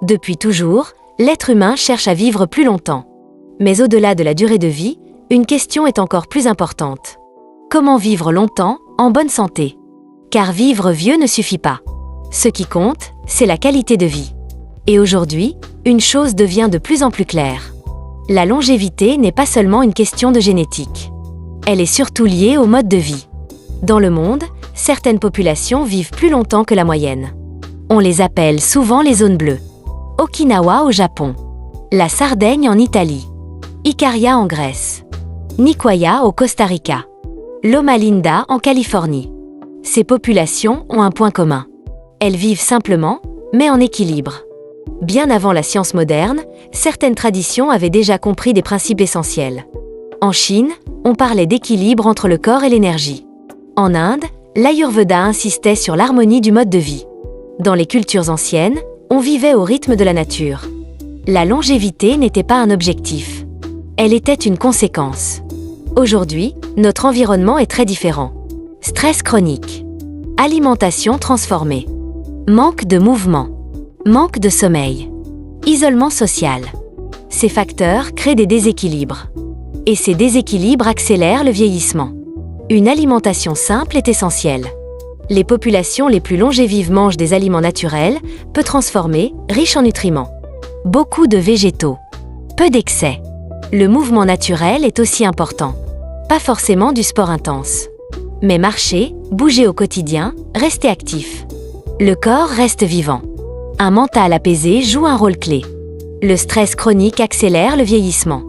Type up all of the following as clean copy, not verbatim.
Depuis toujours, l'être humain cherche à vivre plus longtemps. Mais au-delà de la durée de vie, une question est encore plus importante. Comment vivre longtemps, en bonne santé? Car vivre vieux ne suffit pas. Ce qui compte, c'est la qualité de vie. Et aujourd'hui, une chose devient de plus en plus claire. La longévité n'est pas seulement une question de génétique. Elle est surtout liée au mode de vie. Dans le monde, certaines populations vivent plus longtemps que la moyenne. On les appelle souvent les zones bleues. Okinawa au Japon, la Sardaigne en Italie, Ikaria en Grèce, Nicoya au Costa Rica, Loma Linda en Californie. Ces populations ont un point commun. Elles vivent simplement, mais en équilibre. Bien avant la science moderne, certaines traditions avaient déjà compris des principes essentiels. En Chine, on parlait d'équilibre entre le corps et l'énergie. En Inde, l'Ayurveda insistait sur l'harmonie du mode de vie. Dans les cultures anciennes, on vivait au rythme de la nature. La longévité n'était pas un objectif. Elle était une conséquence. Aujourd'hui, notre environnement est très différent. Stress chronique, alimentation transformée, manque de mouvement, manque de sommeil, isolement social. Ces facteurs créent des déséquilibres. Et ces déséquilibres accélèrent le vieillissement. Une alimentation simple est essentielle. Les populations les plus longévives mangent des aliments naturels, peu transformés, riches en nutriments. Beaucoup de végétaux. Peu d'excès. Le mouvement naturel est aussi important. Pas forcément du sport intense. Mais marcher, bouger au quotidien, rester actif. Le corps reste vivant. Un mental apaisé joue un rôle clé. Le stress chronique accélère le vieillissement.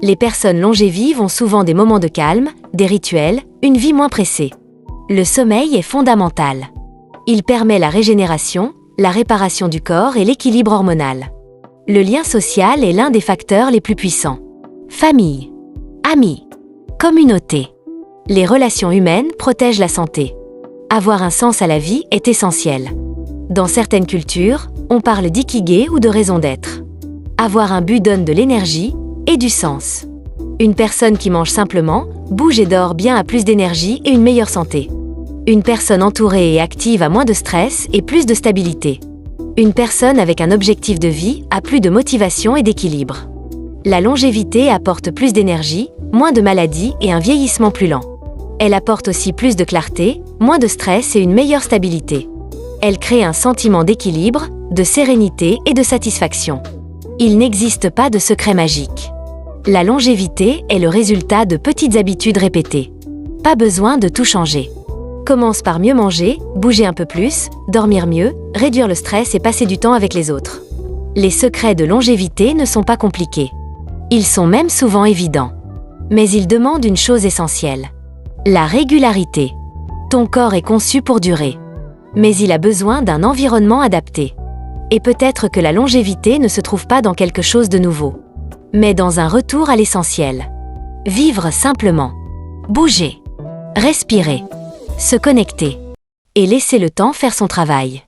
Les personnes longévives ont souvent des moments de calme, des rituels, une vie moins pressée. Le sommeil est fondamental. Il permet la régénération, la réparation du corps et l'équilibre hormonal. Le lien social est l'un des facteurs les plus puissants. Famille, amis, communauté. Les relations humaines protègent la santé. Avoir un sens à la vie est essentiel. Dans certaines cultures, on parle d'ikigai ou de raison d'être. Avoir un but donne de l'énergie et du sens. Une personne qui mange simplement, bouge et dort bien a plus d'énergie et une meilleure santé. Une personne entourée et active a moins de stress et plus de stabilité. Une personne avec un objectif de vie a plus de motivation et d'équilibre. La longévité apporte plus d'énergie, moins de maladies et un vieillissement plus lent. Elle apporte aussi plus de clarté, moins de stress et une meilleure stabilité. Elle crée un sentiment d'équilibre, de sérénité et de satisfaction. Il n'existe pas de secret magique. La longévité est le résultat de petites habitudes répétées. Pas besoin de tout changer. Commence par mieux manger, bouger un peu plus, dormir mieux, réduire le stress et passer du temps avec les autres. Les secrets de longévité ne sont pas compliqués. Ils sont même souvent évidents. Mais ils demandent une chose essentielle. La régularité. Ton corps est conçu pour durer. Mais il a besoin d'un environnement adapté. Et peut-être que la longévité ne se trouve pas dans quelque chose de nouveau, mais dans un retour à l'essentiel. Vivre simplement. Bouger. Respirer. Se connecter. Et laisser le temps faire son travail.